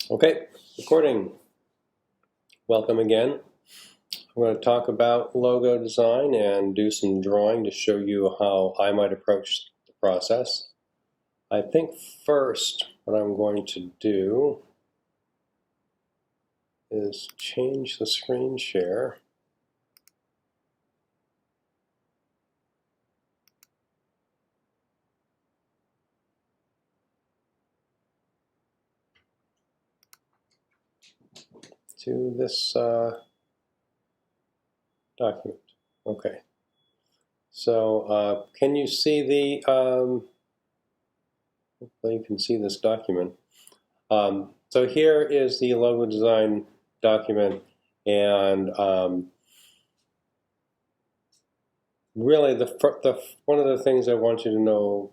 Okay, recording. Welcome again. I'm going to talk about logo design and do some drawing to show you how I might approach the process. I think first what I'm going to do is change the screen share. To this document. Okay. So can you see the, hopefully you can see this document. So here is the logo design document, and really one of the things I want you to know,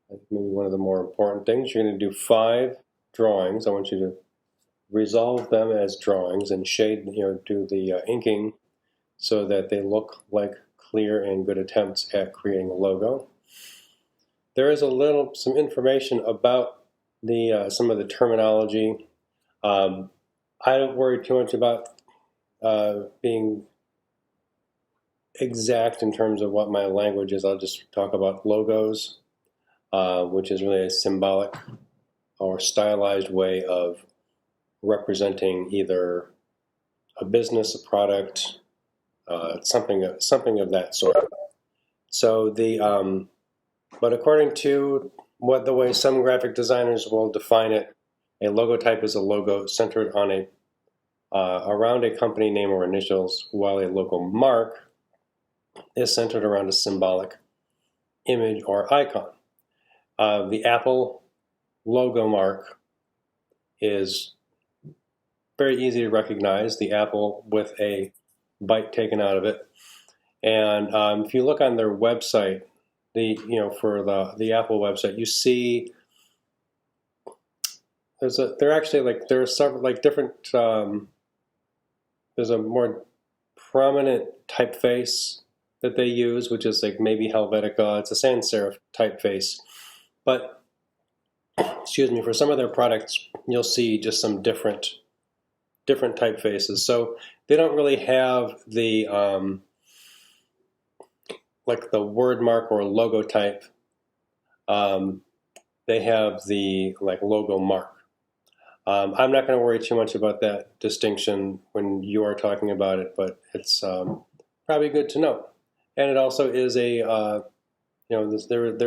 maybe one of the more important things, you're going to do 5 drawings. I want you to resolve them as drawings and shade, do the inking so that they look like clear and good attempts at creating a logo. There is some information about some of the terminology. I don't worry too much about being exact in terms of what my language is. I'll just talk about logos, which is really a symbolic or stylized way of representing either a business, a product, something of that sort. So but according to the way some graphic designers will define it, a logotype is a logo centered on around a company name or initials, while a logo mark is centered around a symbolic image or icon. The Apple logo mark is very easy to recognize, the apple with a bite taken out of it. And if you look on their website, for the Apple website, you see there are several different. There's a more prominent typeface that they use, which is like maybe Helvetica. It's a sans serif typeface, but excuse me, for some of their products, you'll see just some different typefaces. So they don't really have the like the word mark or logo type. They have the logo mark. I'm not going to worry too much about that distinction when you are talking about it, but it's probably good to know. And it also is there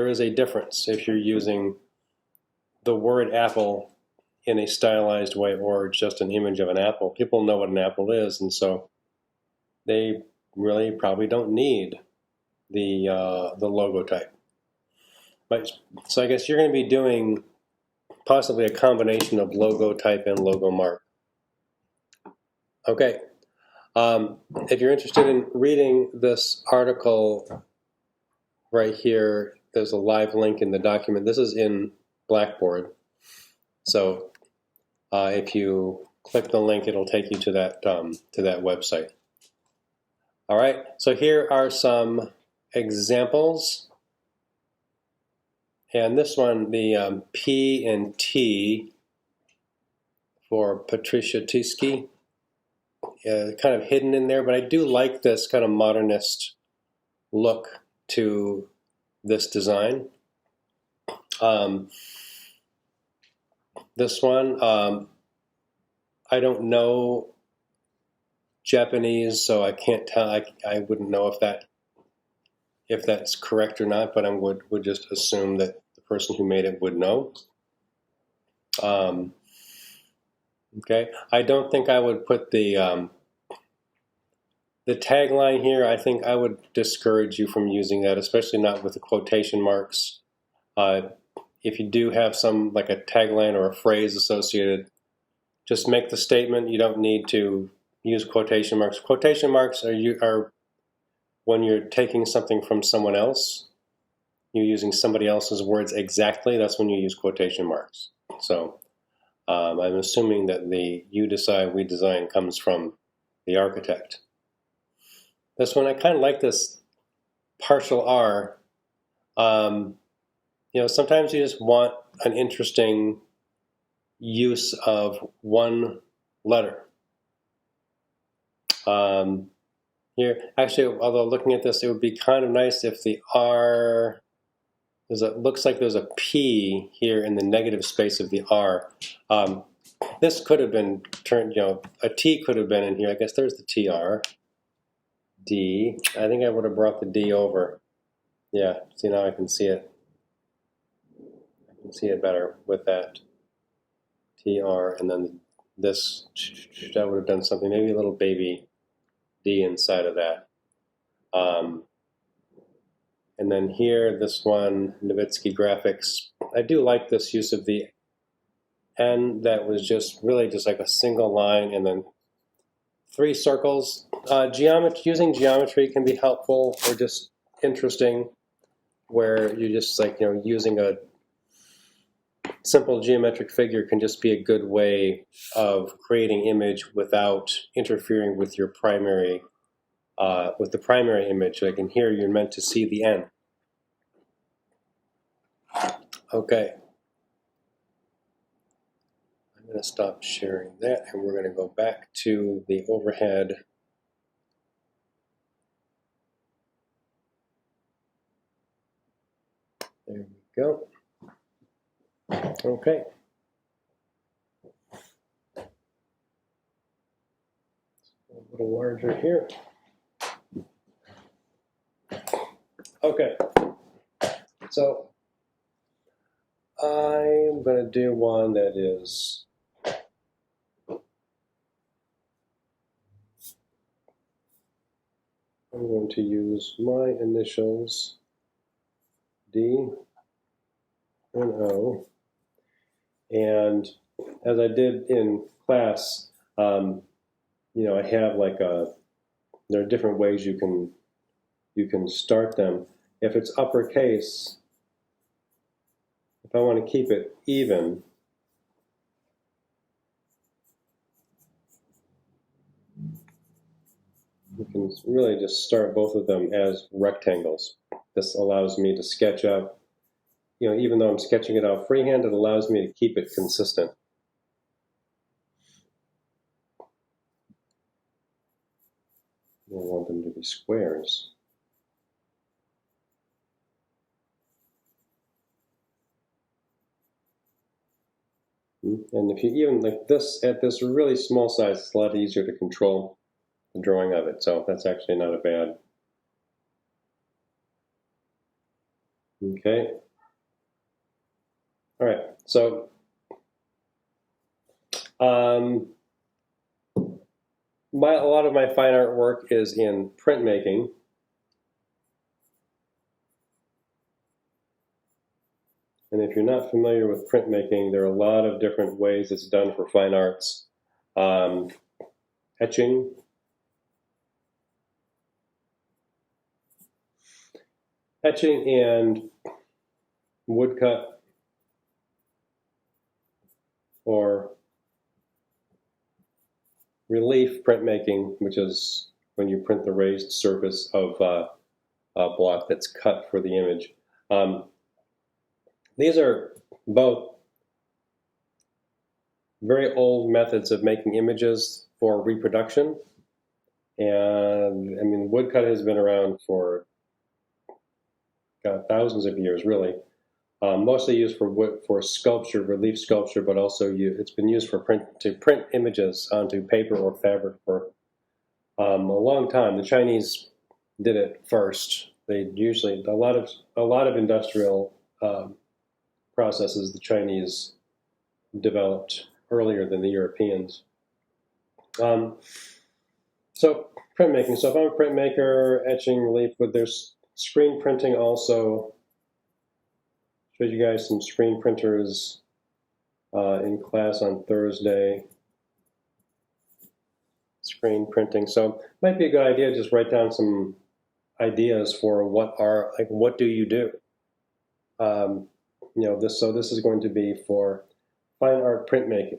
is a difference if you're using the word apple in a stylized way or just an image of an apple. People know what an apple is, and so they really probably don't need the logo type. So I guess you're going to be doing possibly a combination of logo type and logo mark. Okay. If you're interested in reading this article right here, there's a live link in the document. This is in Blackboard. So if you click the link, it'll take you to that website. All right. So here are some examples. And this one, the P and T for Patricia Tiske, kind of hidden in there, but I do like this kind of modernist look to this design. This one, I don't know Japanese, so I can't tell. I wouldn't know if that's correct or not, but I would just assume that the person who made it would know. Okay, I don't think I would put the tagline here. I think I would discourage you from using that, especially not with the quotation marks. If you do have some like a tagline or a phrase associated, just make the statement. You don't need to use quotation marks. Quotation marks are when you're taking something from someone else, you're using somebody else's words exactly. That's when you use quotation marks. So I'm assuming that the "you decide, we design" comes from the architect. This one, I kind of like this partial R. Sometimes you just want an interesting use of one letter. Here, actually, although looking at this, it would be kind of nice if the R, looks like there's a P here in the negative space of the R. This could have been turned, a T could have been in here. I guess there's the TR. D. I think I would have brought the D over. Yeah, see, now I can see it. I can see it better with that TR, and then this, I would have done something, maybe a little baby D inside of that. And then here, this one, Nowitzki Graphics. I do like this use of the N that was just really just like a single line and then 3 circles. Using geometry can be helpful or just interesting, where you just using a simple geometric figure can just be a good way of creating image without interfering with your primary, with the primary image. Like in here, you're meant to see the N. Okay. I'm going to stop sharing that, and we're going to go back to the overhead. There we go. Okay. A little larger here. Okay. So I'm going to do one that is I'm going to use my initials, D and O. And as I did in class, I have there are different ways you can start them. If it's uppercase, if I want to keep it even, you can really just start both of them as rectangles. This allows me to sketch up, even though I'm sketching it out freehand, it allows me to keep it consistent. I want them to be squares. And if you even like this, at this really small size, it's a lot easier to control the drawing of it. So that's actually not a bad. Okay. All right. So a lot of my fine art work is in printmaking. And if you're not familiar with printmaking, there are a lot of different ways it's done for fine arts. Etching. Etching and woodcut, or relief printmaking, which is when you print the raised surface of a block that's cut for the image. These are both very old methods of making images for reproduction. And I mean, woodcut has been around for thousands of years, really. Mostly used for sculpture, relief sculpture, but also it's been used for to print images onto paper or fabric for a long time. The Chinese did it first. They usually a lot of industrial processes the Chinese developed earlier than the Europeans. So printmaking. So if I'm a printmaker, etching, relief, but there's screen printing also. Showed you guys some screen printers in class on Thursday. Screen printing. So it might be a good idea to just write down some ideas for what do you do? This is going to be for fine art printmaking.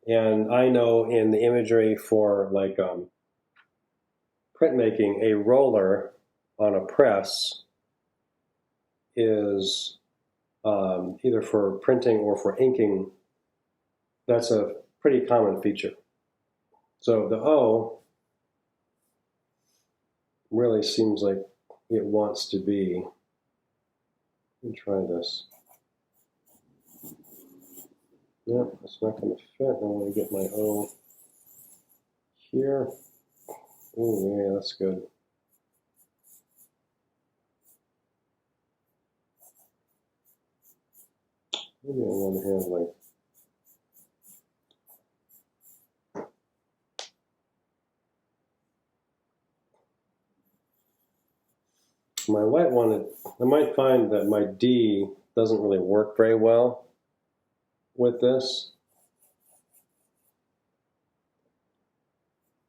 And I know in the imagery for printmaking, a roller on a press is either for printing or for inking, that's a pretty common feature. So the O really seems like it wants to be. Let me try this. Nope, it's not going to fit. I want to get my O here. Oh, yeah, that's good. Maybe I want to have like my white one. I might find that my D doesn't really work very well with this.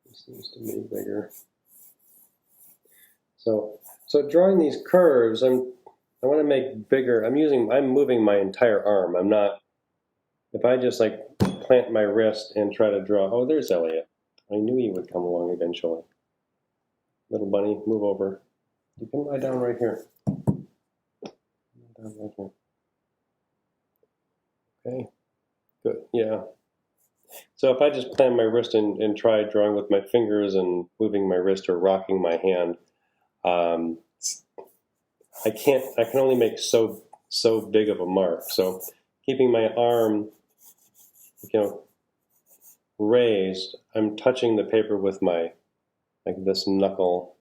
This needs to be bigger. So drawing these curves, I want to make bigger. I'm moving my entire arm. I'm not. If I just like plant my wrist and try to draw. Oh, there's Elliot. I knew he would come along eventually. Little bunny, move over. You can lie down right here. Lie down right here. Okay, good, yeah. So if I just plant my wrist and try drawing with my fingers and moving my wrist or rocking my hand, I can only make so big of a mark. So keeping my arm, raised, I'm touching the paper with my, like this knuckle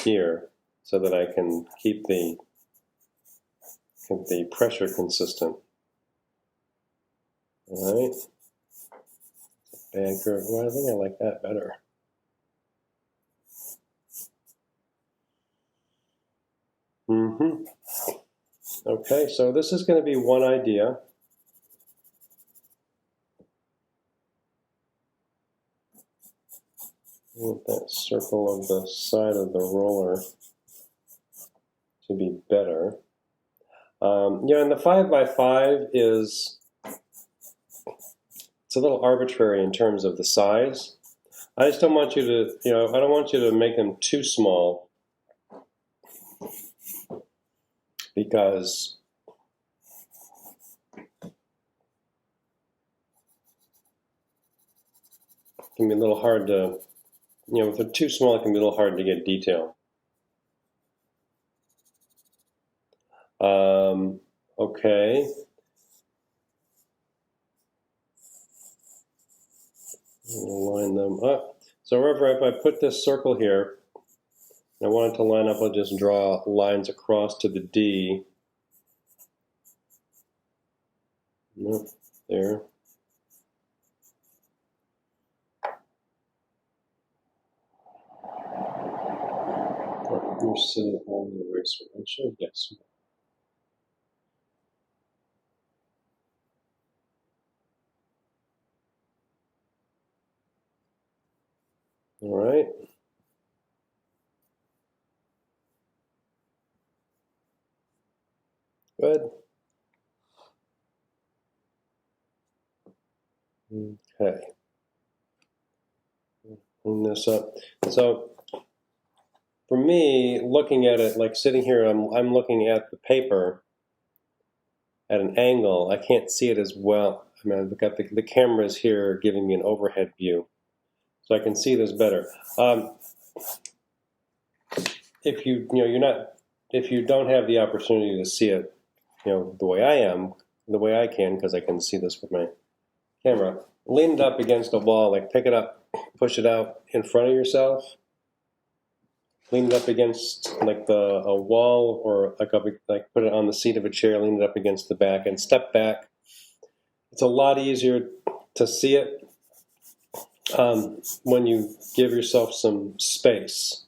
here, so that I can keep the pressure consistent. All right. Bad curve. Well, I think I like that better. Okay, so this is going to be one idea. I want that circle of the side of the roller to be better. And the 5x5 it's a little arbitrary in terms of the size. I just don't want you to, I don't want you to make them too small, because it can be a little hard to, if they're too small, it can be a little hard to get detail. Okay. Line them up. So remember, if I put this circle here, I want it to line up, I'll just draw lines across to the D. Nope, there. You're sitting on the eraser, I should, yes. All right. Good. Okay. Clean this up. So for me, looking at it, like sitting here, I'm looking at the paper at an angle. I can't see it as well. I mean, I've got the cameras here giving me an overhead view, so I can see this better. If you don't have the opportunity to see it, the way I am, the way I can, because I can see this with my camera, lean it up against a wall, like pick it up, push it out in front of yourself, lean it up against like a wall, or like put it on the seat of a chair, lean it up against the back, and step back. It's a lot easier to see it when you give yourself some space.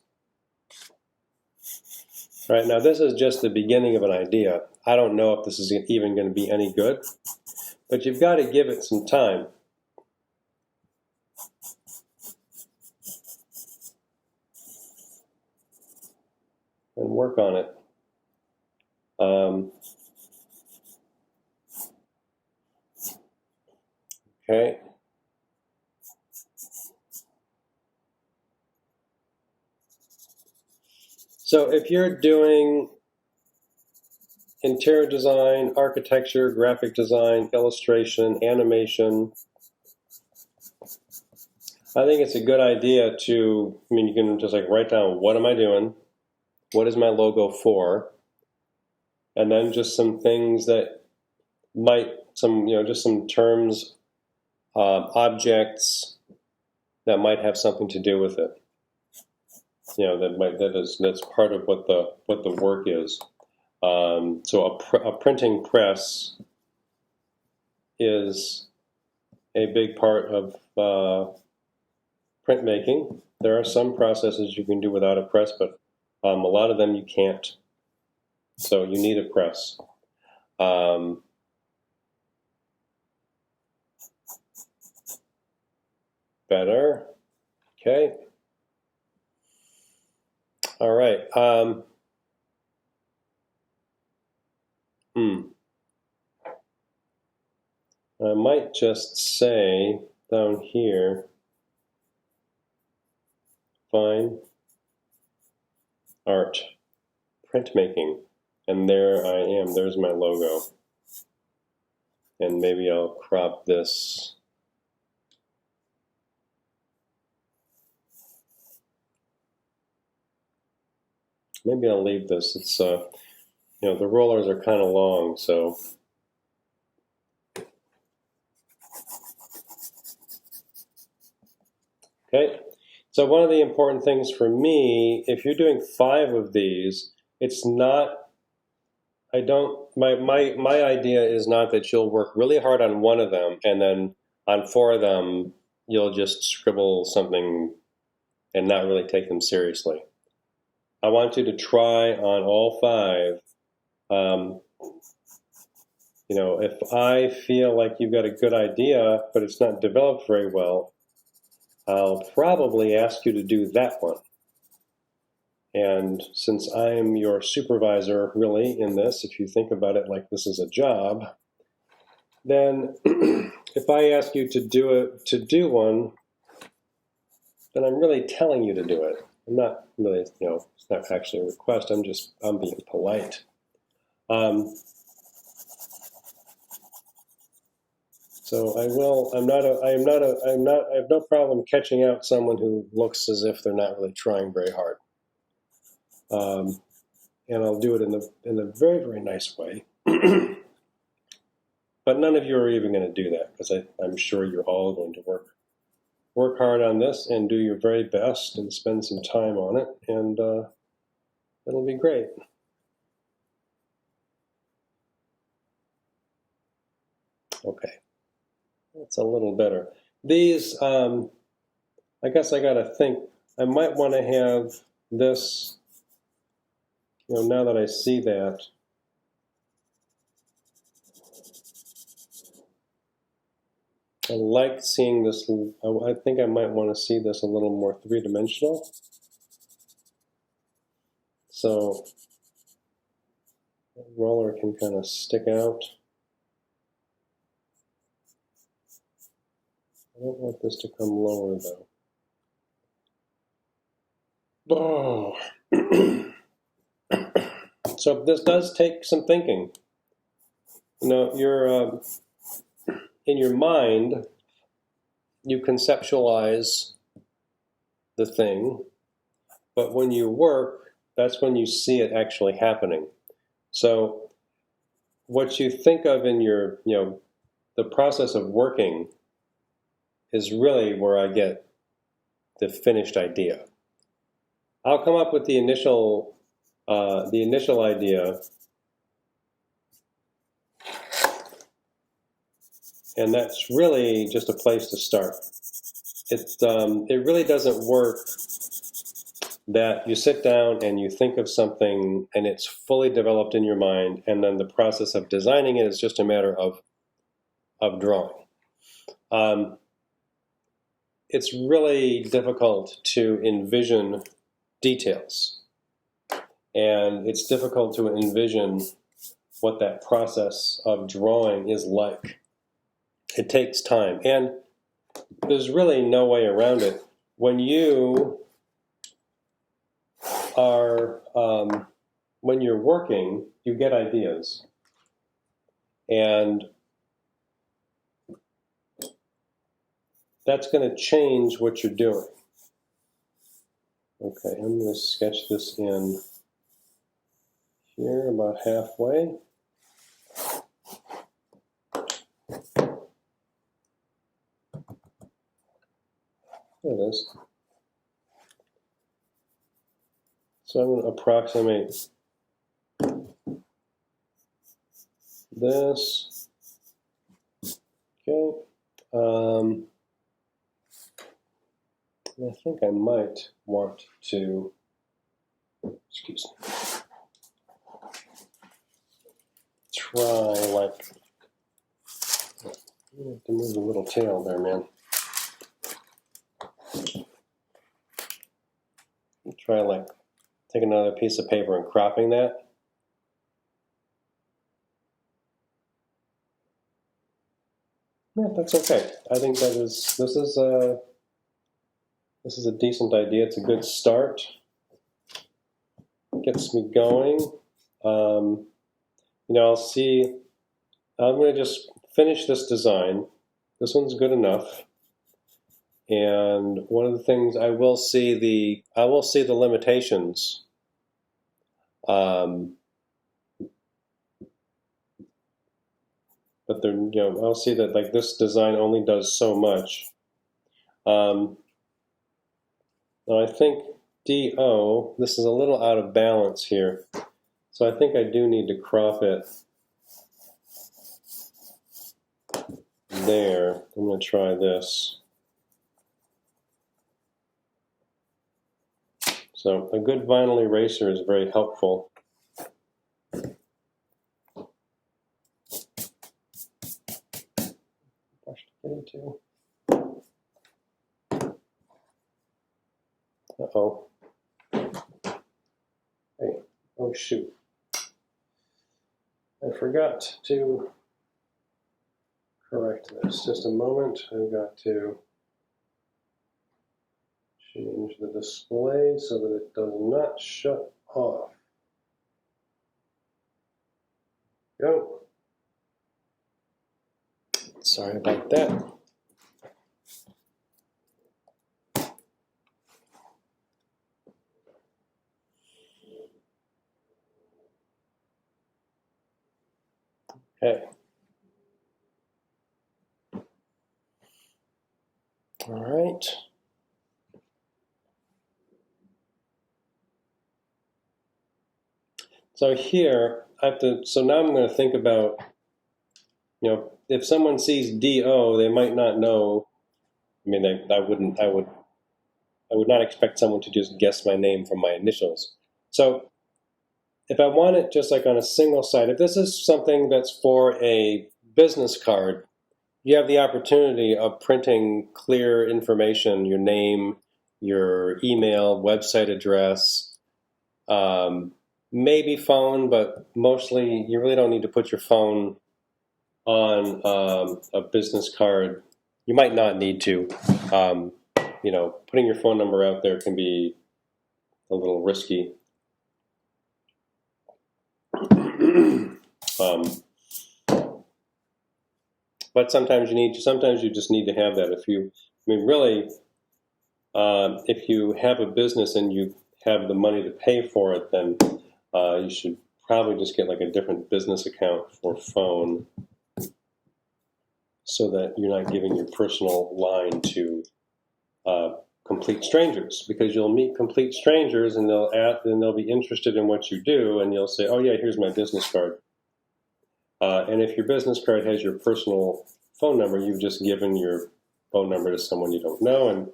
All right, now this is just the beginning of an idea. I don't know if this is even going to be any good, but you've got to give it some time. And work on it. Okay. So if you're doing interior design, architecture, graphic design, illustration, animation. I think it's a good idea to, you can just like write down, what am I doing? What is my logo for? And then just some things that might, just some terms, objects that might have something to do with it. That's part of what the work is. So a printing press is a big part of printmaking. There are some processes you can do without a press, but a lot of them you can't. So you need a press. Better. Okay. All right. I might just say down here, fine art, printmaking, and there I am. There's my logo. And maybe I'll crop this. Maybe I'll leave this. It's the rollers are kind of long, so. Okay, so one of the important things for me, if you're doing 5 of these, it's not, my idea is not that you'll work really hard on one of them and then on 4 of them, you'll just scribble something and not really take them seriously. I want you to try on all 5. If I feel like you've got a good idea, but it's not developed very well, I'll probably ask you to do that one. And since I'm your supervisor, really, in this, if you think about it like this is a job, then if I ask you to do one, then I'm really telling you to do it. I'm not really, it's not actually a request. I'm being polite. So I have no problem catching out someone who looks as if they're not really trying very hard. And I'll do it in a very, very nice way. But none of you are even going to do that, because I'm sure you're all going to work hard on this and do your very best and spend some time on it, and it'll be great. Okay. That's a little better. These, I guess I got to think, I might want to have this, now that I see that. I like seeing this, I think I might want to see this a little more 3-dimensional. So the roller can kind of stick out. I don't want this to come lower, though. Oh. So this does take some thinking. You're in your mind, you conceptualize the thing, but when you work, that's when you see it actually happening. So what you think of in your, the process of working is really where I get the finished idea. I'll come up with the initial idea, and that's really just a place to start. It really doesn't work that you sit down and you think of something and it's fully developed in your mind, and then the process of designing it is just a matter of drawing. It's really difficult to envision details, and it's difficult to envision what that process of drawing is like. It takes time, and there's really no way around it. When you are when you're working, you get ideas. And that's going to change what you're doing. Okay, I'm going to sketch this in here about halfway. There it is. So I'm going to approximate this. Okay. I think I might want to, excuse me, try like, you have to move the little tail there, man. Try like taking another piece of paper and cropping that. Yeah, that's okay. I think that is, this is a decent idea. It's a good start. Gets me going. I'll see. I'm going to just finish this design. This one's good enough. And one of the things I will see the limitations. But I'll see that like this design only does so much. Now I think DO, this is a little out of balance here. So I think I do need to crop it there. I'm going to try this. So a good vinyl eraser is very helpful. Uh-oh. Hey, oh shoot. I forgot to correct this. Just a moment. I've got to change the display so that it does not shut off. Go. Sorry about that. Okay. All right. So here, so now I'm going to think about, if someone sees DO, they might not know. I mean, I would not expect someone to just guess my name from my initials. So if I want it just like on a single side, if this is something that's for a business card, you have the opportunity of printing clear information, your name, your email, website address, maybe phone, but mostly you really don't need to put your phone on a business card. You might not need to. Putting your phone number out there can be a little risky. But sometimes you just need to have that. If you have a business and you have the money to pay for it, then you should probably just get like a different business account for phone so that you're not giving your personal line to complete strangers, because you'll meet complete strangers and they'll be interested in what you do, and you'll say, oh yeah, here's my business card. And if your business card has your personal phone number, you've just given your phone number to someone you don't know, and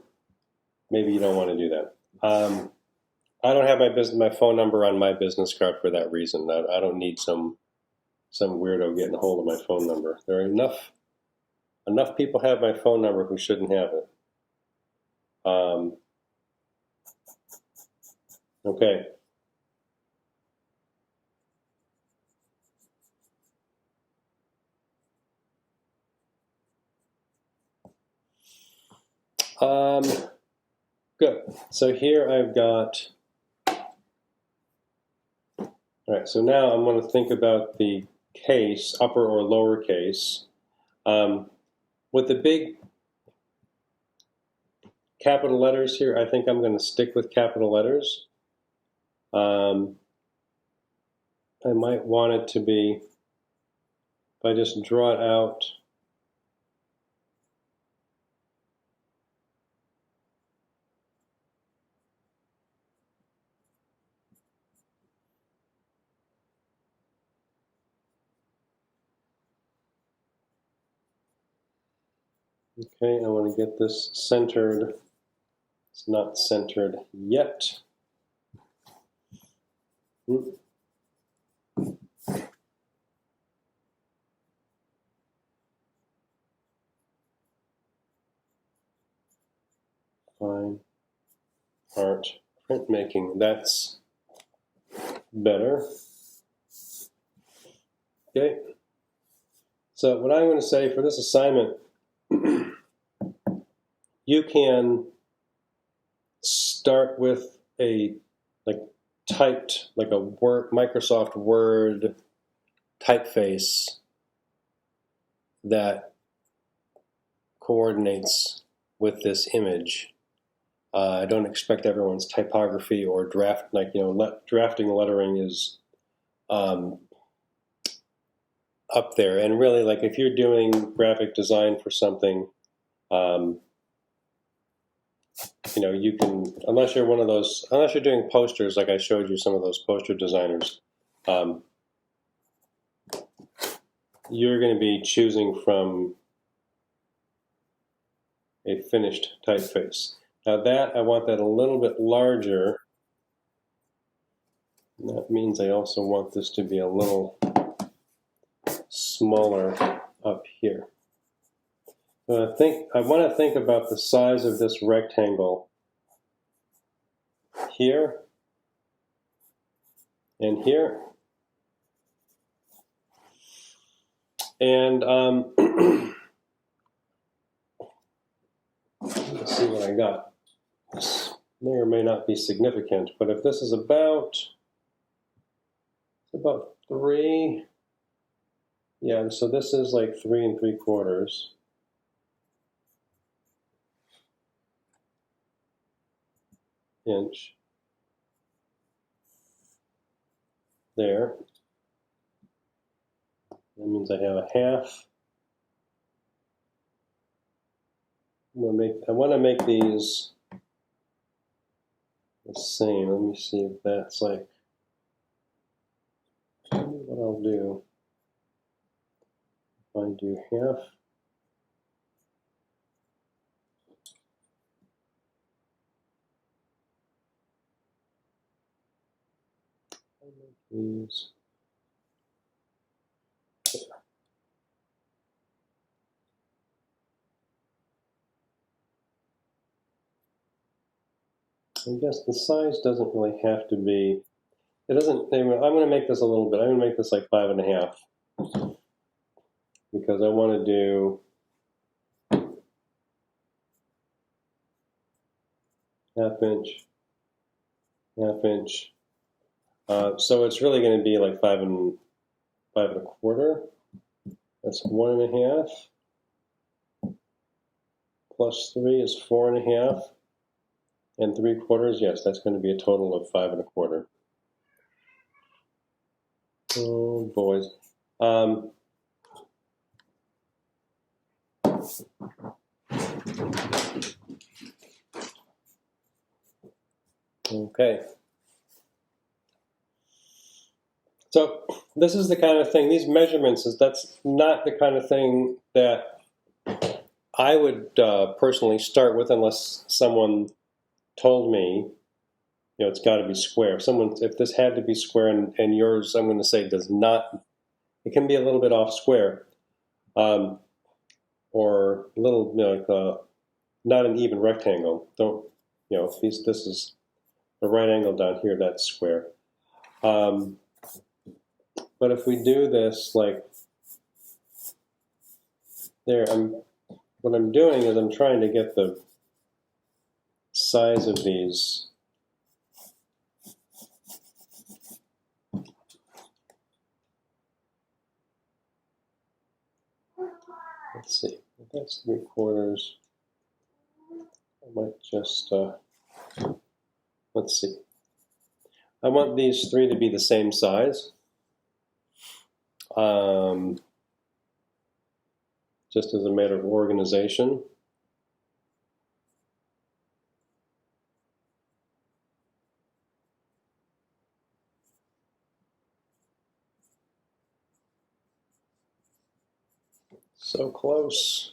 maybe you don't want to do that. I don't have my phone number on my business card for that reason. I don't need some weirdo getting a hold of my phone number. There are enough people have my phone number who shouldn't have it. Okay. Good. So here I've got All right, so now I'm going to think about the case, upper or lower case. With the big capital letters here, I think I'm going to stick with capital letters. I might want it to be, if I just draw it out, okay, I want to get this centered. It's not centered yet. Fine art printmaking, that's better. Okay, so what I'm going to say for this assignment, you can start with a typed, like a Word, Microsoft Word typeface that coordinates with this image. I don't expect everyone's typography or drafting lettering is up there. And really, like if you're doing graphic design for something, you can, unless you're doing posters, like I showed you some of those poster designers, you're going to be choosing from a finished typeface. Now I want that a little bit larger. And that means I also want this to be a little smaller up here. I want to think about the size of this rectangle here and here. And let's see what I got. This may or may not be significant, but if this is about 3, yeah, so this is like 3 3/4. Inch there. That means I have a half. I want to make these the same. Let me see if that's like what I'll do. If I do half. These. I guess the size doesn't really have to be. It doesn't. I'm going to make this a little bit. I'm going to make this like 5.5 because I want to do half-inch. So it's really going to be like 5 5.25. That's 1.5. Plus 3 is 4.5. And 3/4, yes, that's going to be a total of 5.25. Oh, boys. Okay. So this is the kind of thing, these measurements, that's not the kind of thing that I would personally start with unless someone told me, it's got to be square. If this had to be square and yours, I'm going to say does not, it can be a little bit off square, or a little, not an even rectangle. Don't, if this is a right angle down here, that's square. But if we do this like there, what I'm doing is I'm trying to get the size of these let's see, if that's 3/4, I might just, let's see. I want these three to be the same size. Just as a matter of organization. So close.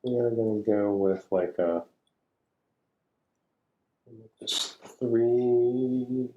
We are going to go with like a just 3/4.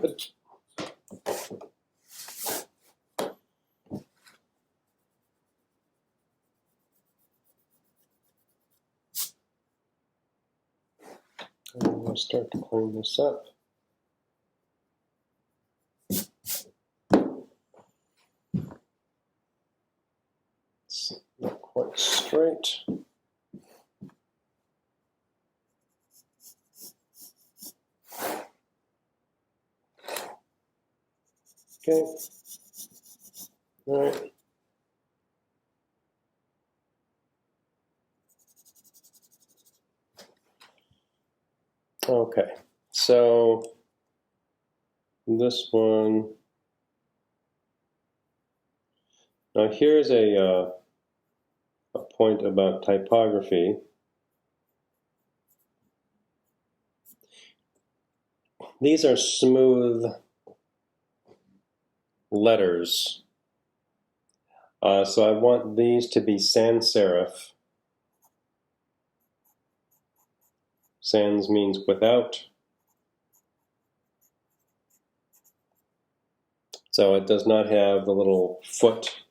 Good. And we'll start to clean this up. It's not quite straight. Okay. All right. Okay. So this one. Now here's a point about typography. These are smooth letters. So I want these to be sans serif. Sans means without. So it does not have the little foot.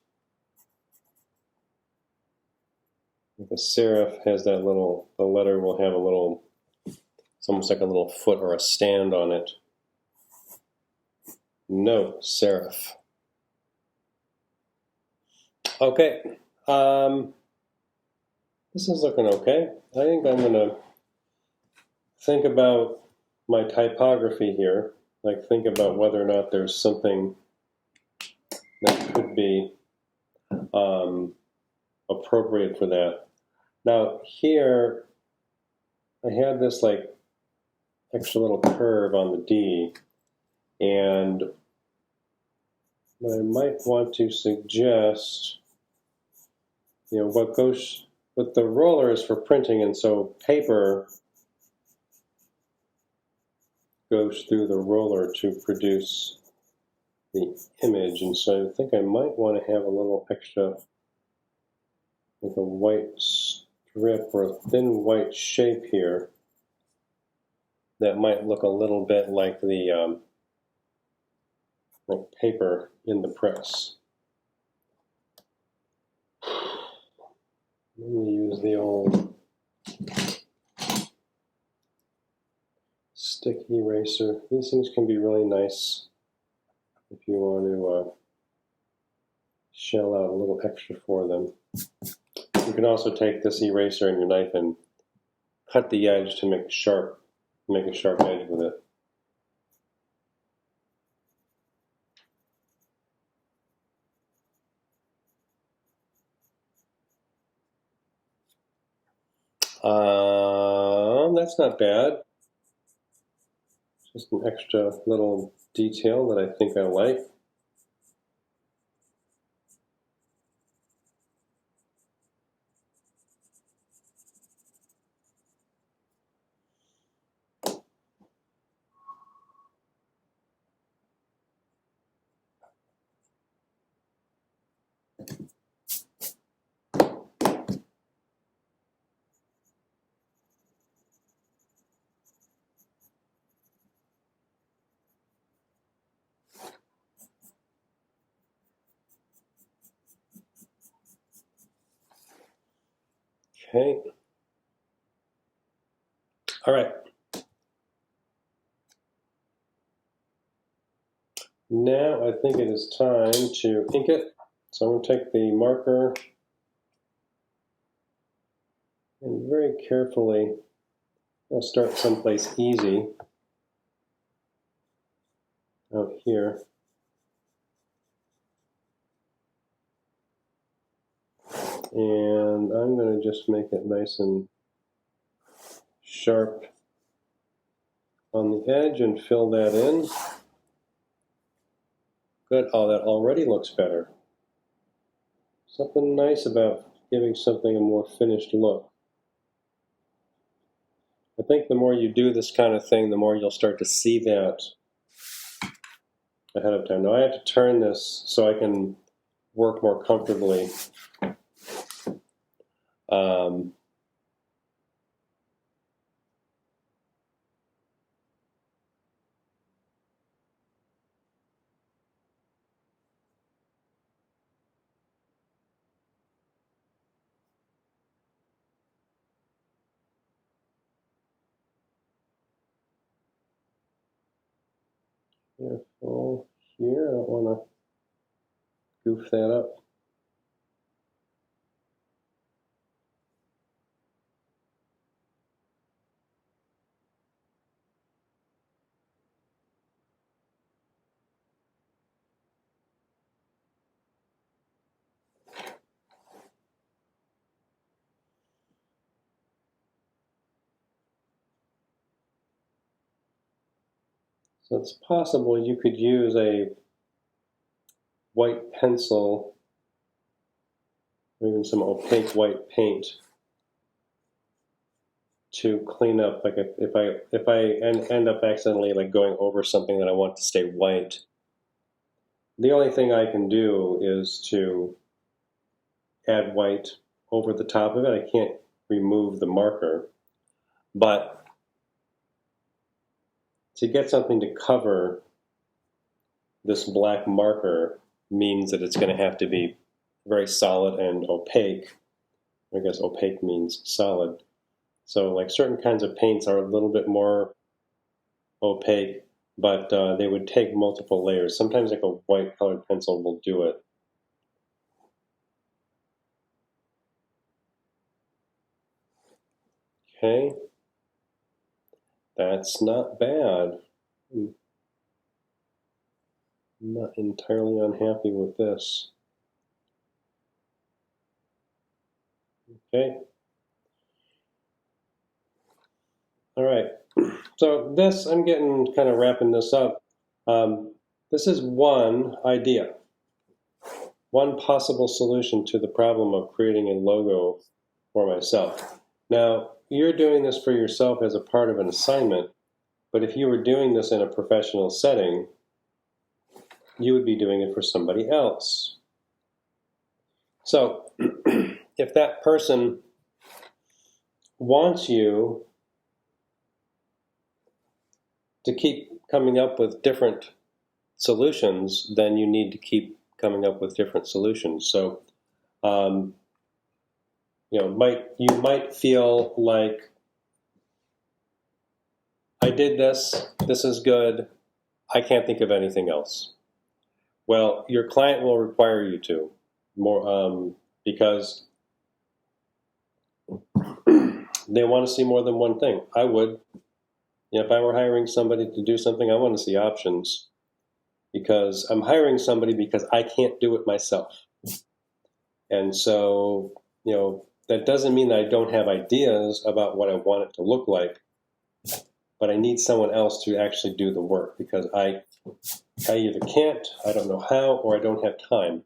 The serif has that little, the letter will have a little, it's almost like a little foot or a stand on it. No serif. Okay. This is looking okay. I think I'm going to think about my typography here. Like think about whether or not there's something that could be appropriate for that. Now here, I had this like extra little curve on the D, and what I might want to suggest, what goes with the roller is for printing, and so paper goes through the roller to produce the image, and so I think I might want to have a little extra, like a white strip or a thin white shape here that might look a little bit like the like paper in the press. Let me use the old stick eraser. These things can be really nice if you want to shell out a little extra for them. You can also take this eraser and your knife and cut the edge to make a sharp edge with it. That's not bad. Just an extra little detail that I think I like. Okay. All right. Now I think it is time to ink it. So I'm going to take the marker and very carefully, I'll start someplace easy out here. And I'm going to just make it nice and sharp on the edge and fill that in. Good. Oh, that already looks better. Something nice about giving something a more finished look. I think the more you do this kind of thing, the more you'll start to see that ahead of time. Now I have to turn this so I can work more comfortably. Careful here. I don't want to goof that up. So it's possible you could use a white pencil or even some opaque white paint to clean up. Like if I end up accidentally like going over something that I want to stay white, the only thing I can do is to add white over the top of it. I can't remove the marker, but to get something to cover this black marker means that it's going to have to be very solid and opaque. I guess opaque means solid. So like certain kinds of paints are a little bit more opaque, but they would take multiple layers. Sometimes like a white colored pencil will do it. Okay, that's not bad. I'm not entirely unhappy with this. Okay. All right. So this, I'm getting kind of wrapping this up. This is one idea, one possible solution to the problem of creating a logo for myself. Now, you're doing this for yourself as a part of an assignment, but if you were doing this in a professional setting, you would be doing it for somebody else. So, if that person wants you to keep coming up with different solutions, then you need to keep coming up with different solutions. So, you might feel like I did this. This is good. I can't think of anything else. Well, your client will require you to more because they want to see more than one thing. I would. If I were hiring somebody to do something, I want to see options because I'm hiring somebody because I can't do it myself. And so, that doesn't mean that I don't have ideas about what I want it to look like, but I need someone else to actually do the work because I either can't, I don't know how, or I don't have time.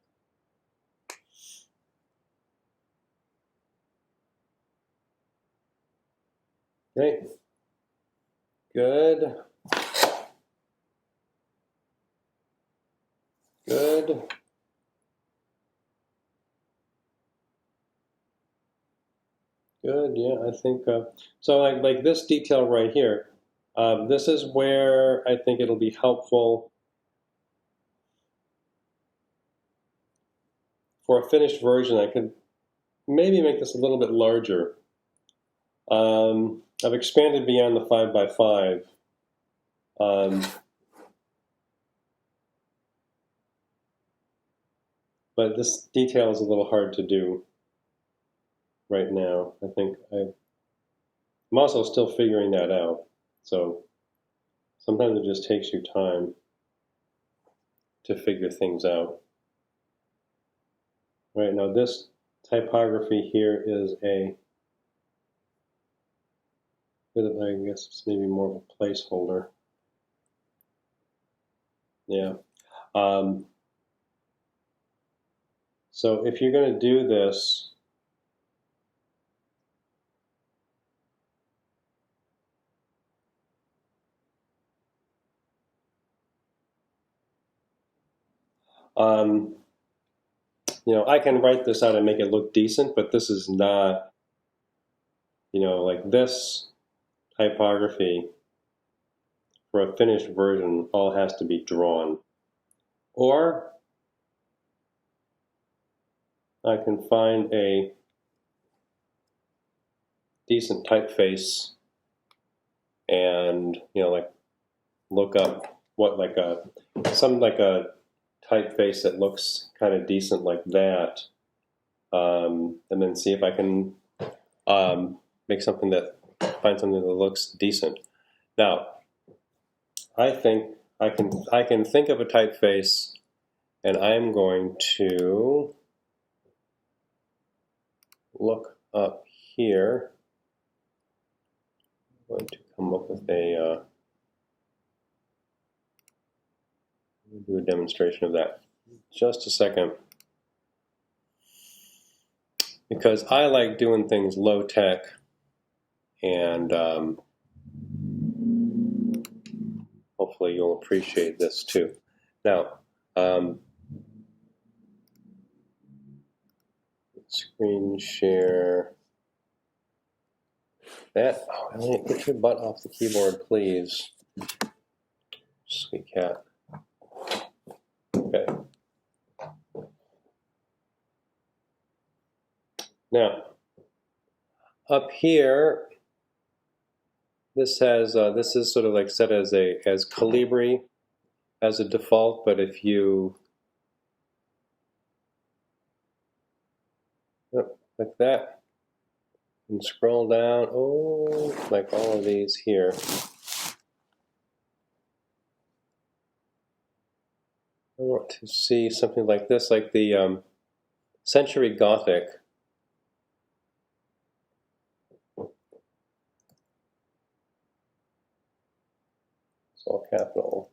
Okay. Good. Good. Good, yeah, I think so. Like this detail right here, this is where I think it'll be helpful for a finished version. I could maybe make this a little bit larger. I've expanded beyond the 5x5. But this detail is a little hard to do right now. I think I'm also still figuring that out. So sometimes it just takes you time to figure things out. Right now, this typography here is I guess it's maybe more of a placeholder. Yeah. So if you're going to do this, I can write this out and make it look decent, but this is not, like this typography for a finished version all has to be drawn. Or I can find a decent typeface and, like look up what like a typeface that looks kind of decent like that, and then see if I can find something that looks decent. Now, I think I can think of a typeface, and I'm going to look up here. I'm going to come up with do a demonstration of that. Just a second. Because I like doing things low tech, and hopefully you'll appreciate this too. Now, screen share that. Oh, Elliot, get your butt off the keyboard, please. Sweet cat. Okay. Now, up here, this has this is sort of like set as Calibri as a default, but if you like that and scroll down, like all of these here. I want to see something like this, like the Century Gothic. It's all capital.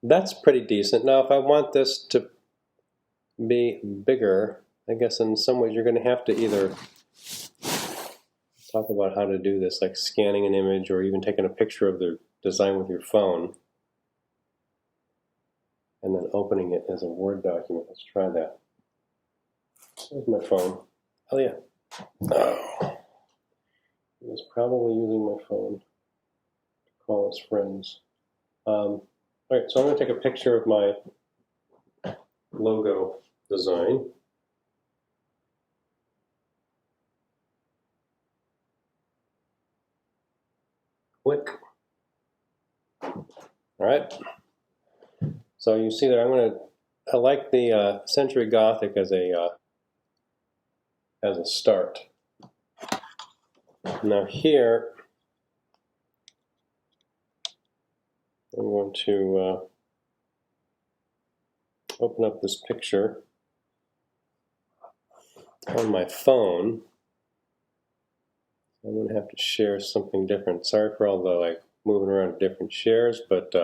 That's pretty decent. Now, if I want this to be bigger, I guess in some ways you're going to have to either talk about how to do this, like scanning an image or even taking a picture of the design with your phone and then opening it as a Word document. Let's try that. There's my phone. Oh, yeah. Oh. He was probably using my phone to call his friends. All right, so I'm going to take a picture of my logo design. Click. All right. So you see there, I like the Century Gothic as a start. Now here, I'm going to open up this picture on my phone. I'm going to have to share something different. Sorry for all the moving around different shares, but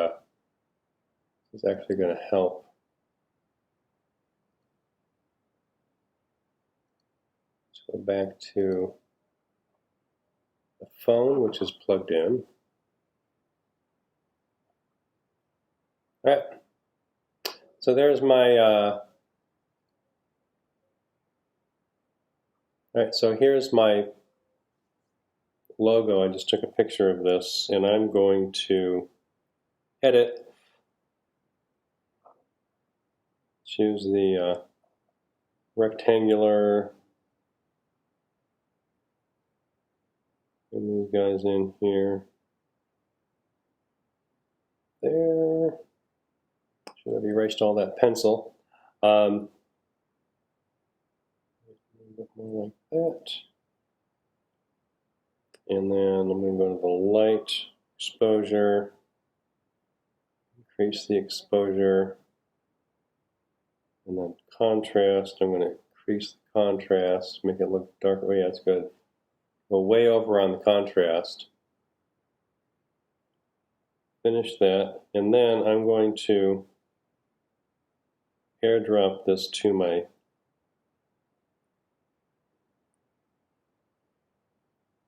it's actually going to help. Go back to the phone, which is plugged in. All right. So there's my, all right, so here's my logo. I just took a picture of this, and I'm going to edit, choose the rectangular, bring these guys in here. There. Should have erased all that pencil. A bit more like that. And then I'm going to go to the light exposure, increase the exposure, and then contrast. I'm going to increase the contrast, make it look darker. Yeah, that's good. Go way over on the contrast. Finish that, and then I'm going to airdrop this to my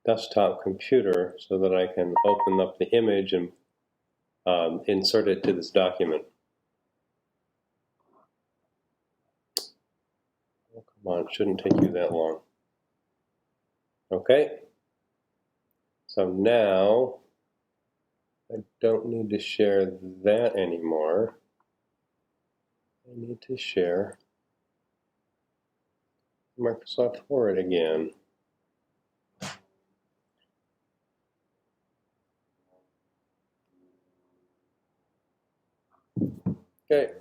desktop computer so that I can open up the image and insert it to this document. Oh, come on, it shouldn't take you that long. Okay, so now I don't need to share that anymore. I need to share Microsoft Word again. Okay.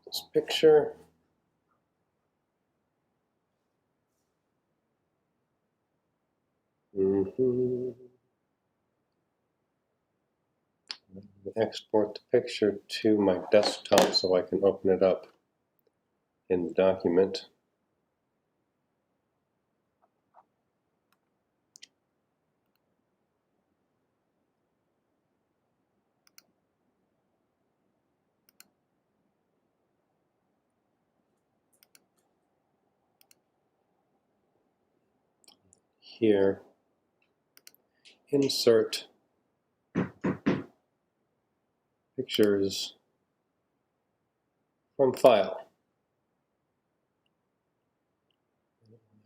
This picture. Export the picture to my desktop so I can open it up in the document. Here, insert pictures from file.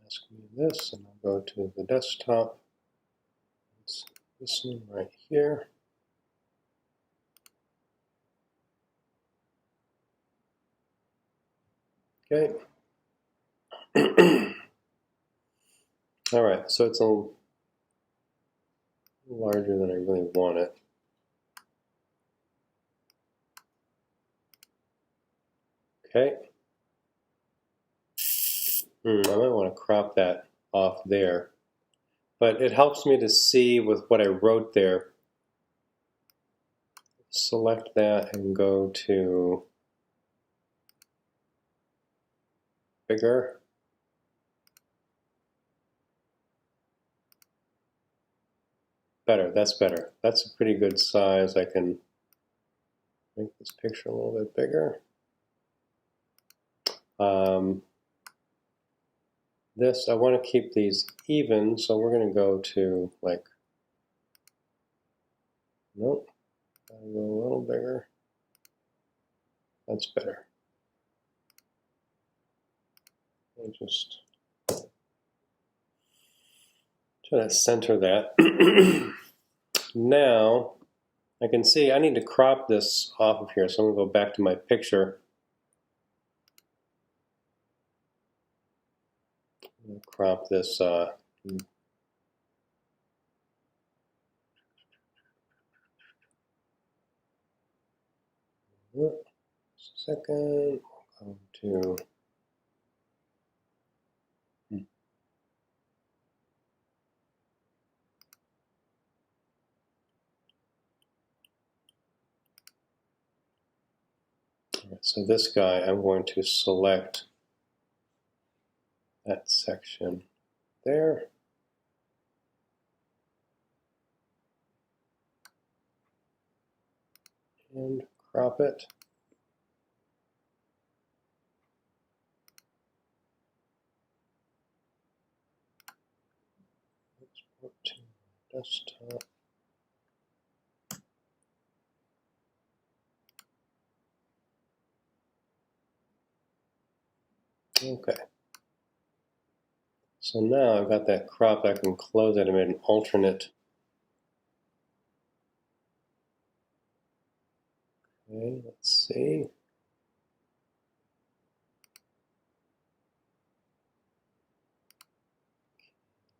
Ask me this, and I'll go to the desktop. It's this one right here. Okay. All right, so it's a little larger than I really want it. Okay. I might want to crop that off there, but it helps me to see with what I wrote there. Select that and go to bigger. Better, that's better. That's a pretty good size. I can make this picture a little bit bigger. This, I want to keep these even, so we're going to go to like, nope, gotta go a little bigger. That's better. I'll just try to center that. Now, I can see I need to crop this off of here, so I'm going to go back to my picture. Crop this second, go to so this guy, I'm going to select that section there. And crop it. Export to desktop. Okay. So now I've got that crop. I can close it. I made an alternate. Okay, let's see.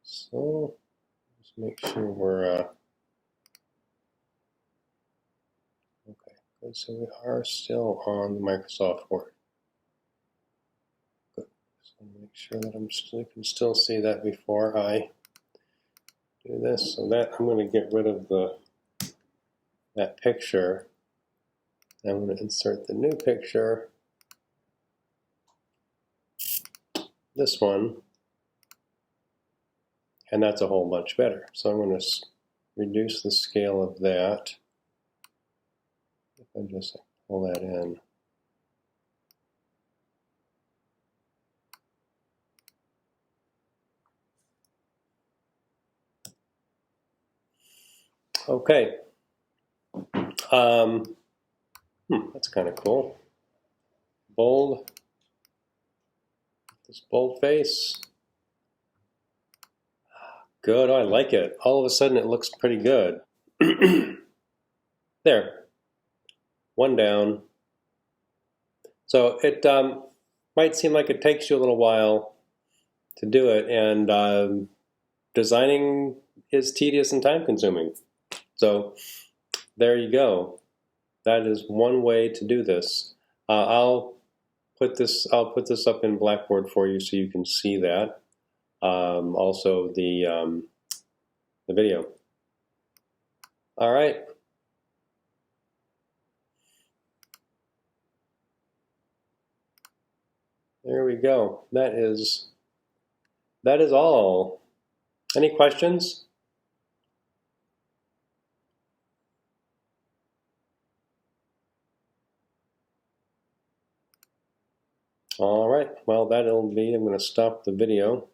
So let's make sure we're okay. Good. So we are still on Microsoft Word. Good. So make sure that I can still see that before I do this. So that I'm going to get rid of that picture. I'm going to insert the new picture. This one. And that's a whole bunch better. So I'm going to reduce the scale of that. If I just pull that in. Okay. That's kind of cool. Bold. This bold face. Good. Oh, I like it. All of a sudden, it looks pretty good. There. One down. So it might seem like it takes you a little while to do it, and designing is tedious and time-consuming. So there you go. That is one way to do this. I'll put this up in Blackboard for you so you can see that. Also the video. All right. There we go. That is all. Any questions? All right. Well, I'm going to stop the video.